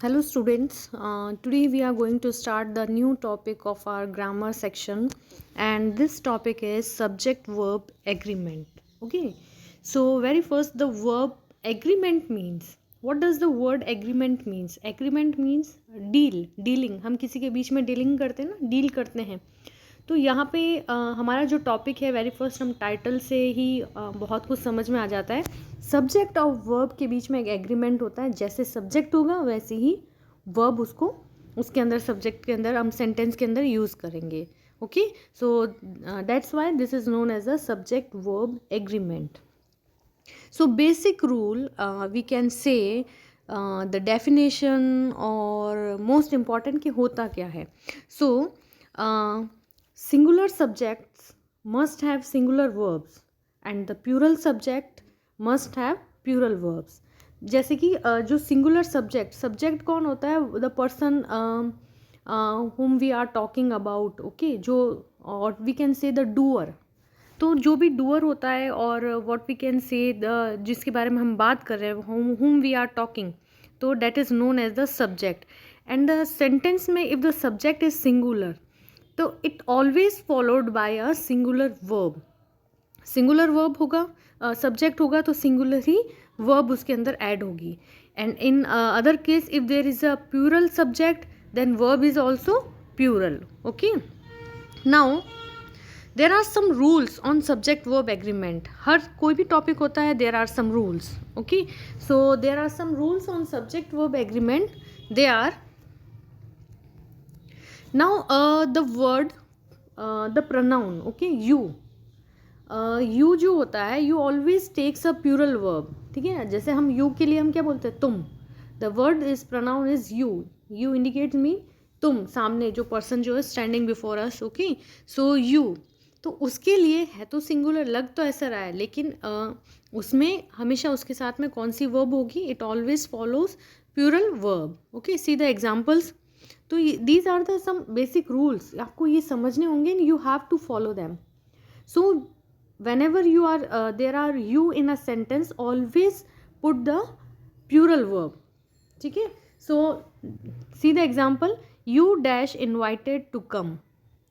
Hello students, today we are going to start the new topic of our grammar section, and this topic is subject verb agreement. Okay, so very first the verb agreement means, what does the word agreement means? Agreement means dealing. हम किसी के बीच में dealing करते हैं ना, deal करते हैं. तो यहाँ पे हमारा जो टॉपिक है वेरी फर्स्ट हम टाइटल से ही बहुत कुछ समझ में आ जाता है. सब्जेक्ट और वर्ब के बीच में एक एग्रीमेंट होता है. जैसे सब्जेक्ट होगा वैसे ही वर्ब उसको उसके अंदर सब्जेक्ट के अंदर हम सेंटेंस के अंदर यूज़ करेंगे. Okay, so that's why this is known as a subject verb agreement. So basic rule we can say the definition और मोस्ट इम्पॉर्टेंट कि होता क्या है. सो singular subjects must have singular verbs and the plural subject must have plural verbs. जैसे कि जो singular subject कौन होता है? The person whom we are talking about. ओके, जो और we can say the doer. तो जो भी डूअर होता है और what we can say the जिसके बारे में हम बात कर रहे हैं whom we are talking, तो that is known as the subject. And the sentence में if the subject is singular तो it always followed by a singular verb. Singular verb होगा, सब्जेक्ट होगा तो सिंगुलर ही वर्ब उसके अंदर ऐड होगी. And in other case if there is a plural subject then verb is also plural. Okay, now there are some rules on subject verb agreement. हर कोई भी टॉपिक होता है there are some rules. Okay, so there are some rules on subject verb agreement. They are now the word the pronoun. okay, you जो होता है you always takes a plural verb. ठीक है, जैसे हम you के लिए हम क्या बोलते हैं? तुम. the word is pronoun is you indicates me तुम, सामने जो पर्सन जो है standing before us. Okay, so you, तो उसके लिए है तो सिंगुलर, लग तो ऐसा रहा है लेकिन उसमें हमेशा उसके साथ में कौन सी वर्ब होगी? It always follows plural verb. Okay, see the examples. तो these are the some basic rules, आपको ये समझने होंगे. You have to follow them. So whenever you are there are you in a sentence always put the plural verb. ठीक है, so see the example. You dash invited to come.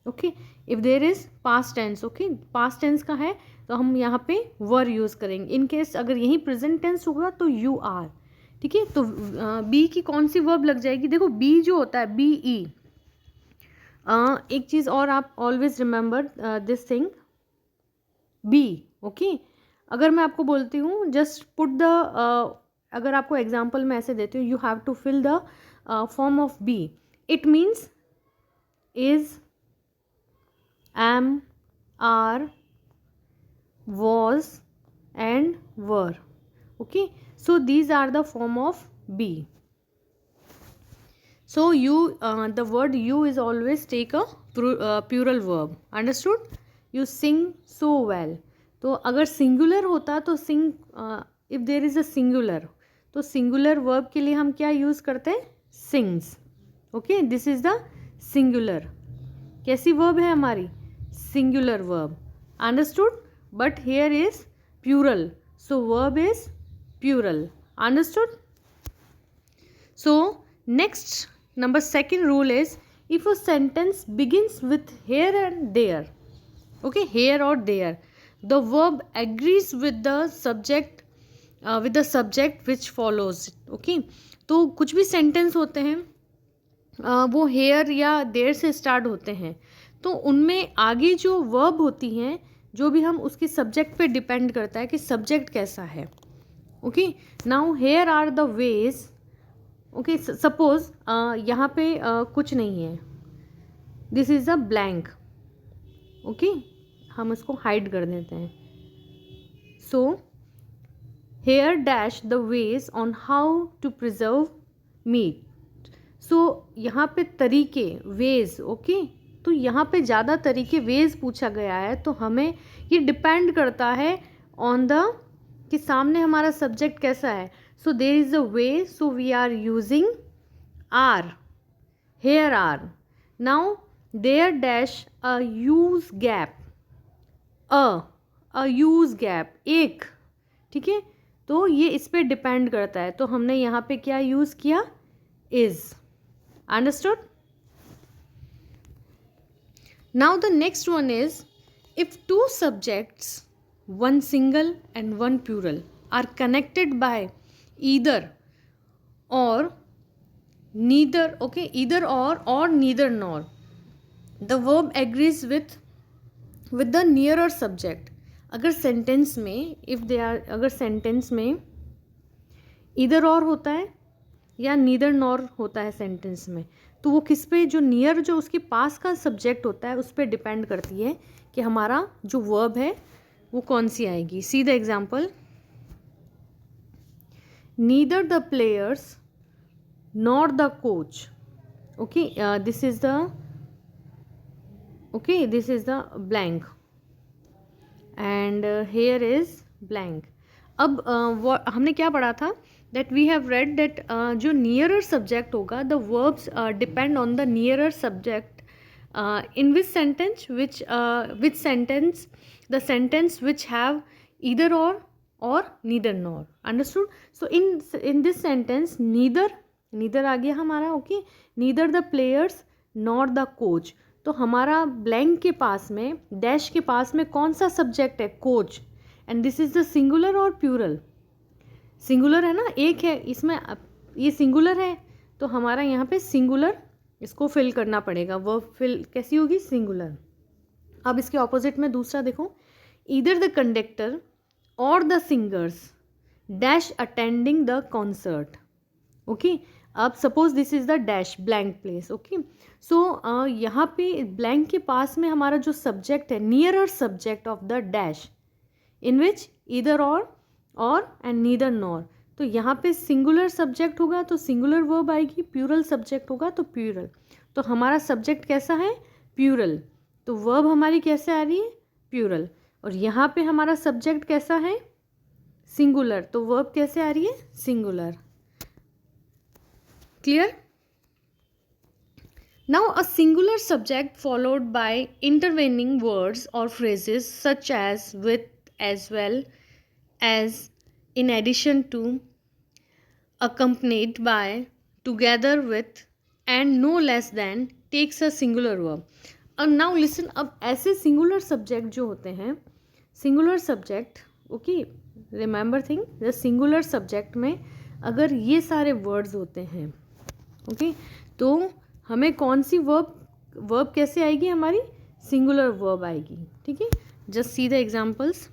Okay, if there is past tense. Okay, past tense का है तो हम यहाँ पे were use करेंगे. In case अगर यही प्रेजेंट टेंस होगा तो यू आर. ठीक है, तो बी की कौन सी वर्ब लग जाएगी? देखो बी जो होता है बी ई. एक चीज़ और आप always remember this thing, be. Okay, अगर मैं आपको बोलती हूँ जस्ट पुट द अगर आपको एग्जाम्पल में ऐसे देती हूँ you have to fill the form of be. It means is, am, are, was and were. okay, so these are the form of be. so you the word you is always take a plural verb. understood? you sing so well. तो अगर singular होता तो sing, if there is a singular तो singular verb के लिए हम क्या use करते हैं? Sings. Okay, this is the singular. कैसी वर्ब है हमारी? Singular verb. Understood? But here is plural, so verb is plural. understood? so next number second rule is if a sentence begins with here and there. okay, here or there, the verb agrees with the subject which follows. okay, तो कुछ भी sentence होते हैं वो hair या there से start होते हैं तो उनमें आगे जो वर्ब होती हैं जो भी हम उसके सब्जेक्ट पे डिपेंड करता है कि सब्जेक्ट कैसा है. Okay, now here are the ways. Okay, suppose यहाँ पे कुछ नहीं है, this is a blank. Okay, हम इसको हाइड कर देते हैं. So here dash the ways on how to preserve meat. So यहाँ पे तरीके, वेज. ओके, तो यहाँ पे ज़्यादा तरीके वेज पूछा गया है तो हमें ये डिपेंड करता है ऑन द कि सामने हमारा सब्जेक्ट कैसा है. So there is a way, so we are using are. Here are. Now there dash a huge gap. A huge gap, एक. ठीक है, तो ये इस पे डिपेंड करता है तो हमने यहाँ पे क्या यूज़ किया? is. Understood? Now the next one is, if two subjects, one single and one plural, are connected by either or neither, okay, either or neither nor, the verb agrees with the nearer subject. अगर sentence में अगर sentence में इधर और होता है या neither nor होता है सेंटेंस में, तो वो किस पे, जो नियर, जो उसके पास का सब्जेक्ट होता है उस पर डिपेंड करती है कि हमारा जो वर्ब है वो कौन सी आएगी. See the example, neither the players nor the coach. Okay, this is the blank and here is blank. अब हमने क्या पढ़ा था, that we have read that जो नियरर सब्जेक्ट होगा, the verbs depend on the nearer subject in which sentence, which sentence, the sentence which have either or neither nor. Understood? So in this sentence neither आ गया हमारा. Okay, neither the players nor the coach. तो हमारा blank के पास में, dash के पास में कौन सा सब्जेक्ट है? Coach. And this is the singular और प्यूरल? सिंगुलर है ना, एक है इसमें, ये सिंगुलर है तो हमारा यहाँ पे सिंगुलर इसको फिल करना पड़ेगा. वर्ब फिल कैसी होगी? सिंगुलर. अब इसके ऑपोजिट में दूसरा देखो, either the conductor or the singers dash attending the concert. Okay, अब suppose this is the dash blank place. Okay, so यहाँ पे ब्लैंक के पास में हमारा जो सब्जेक्ट है, nearer subject of the dash, in which either और एंड नीदर नॉर. तो यहाँ पे सिंगुलर सब्जेक्ट होगा तो सिंगुलर वर्ब आएगी, प्यूरल सब्जेक्ट होगा तो प्यूरल. तो हमारा सब्जेक्ट कैसा है? प्यूरल. तो वर्ब हमारी कैसे आ रही है? प्यूरल. और यहाँ पे हमारा सब्जेक्ट कैसा है? सिंगुलर. तो वर्ब कैसे आ रही है? Singular. Clear? Now a singular subject followed by intervening words or phrases such as with, as well as, in addition to, accompanied by, together with and no less than takes a singular verb. And now listen, अब ऐसे singular subject जो होते हैं, singular subject, okay, remember thing, the singular subject में अगर ये सारे words होते हैं, okay, तो हमें कौन सी वर्ब कैसे आएगी? हमारी सिंगुलर वर्ब आएगी. ठीक है, just see the examples.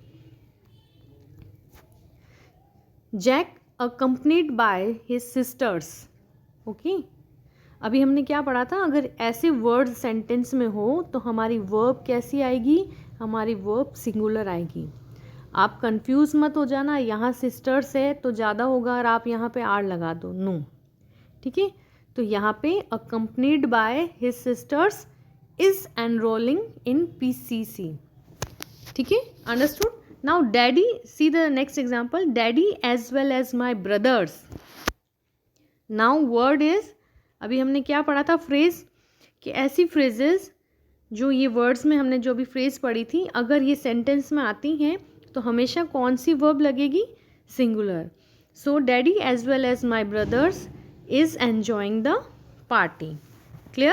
Jack accompanied by his sisters. Okay, अभी हमने क्या पढ़ा था, अगर ऐसे वर्ड सेंटेंस में हो तो हमारी वर्ब कैसी आएगी? हमारी वर्ब सिंगुलर आएगी. आप कंफ्यूज मत हो जाना, यहाँ सिस्टर्स है तो ज़्यादा होगा और आप यहाँ पे आर लगा दो, नो. ठीक है, तो यहाँ पे accompanied by his sisters is enrolling in PCC. ठीक है, understood? Now daddy, see the next example, daddy as well as my brothers. Now word is, अभी हमने क्या पढ़ा था? फ्रेज. कि ऐसी फ्रेजेस जो ये वर्ड्स में हमने जो भी फ्रेज पढ़ी थी, अगर ये सेंटेंस में आती हैं तो हमेशा कौन सी वर्ब लगेगी? Singular. So daddy as well as my brothers is enjoying the party. Clear?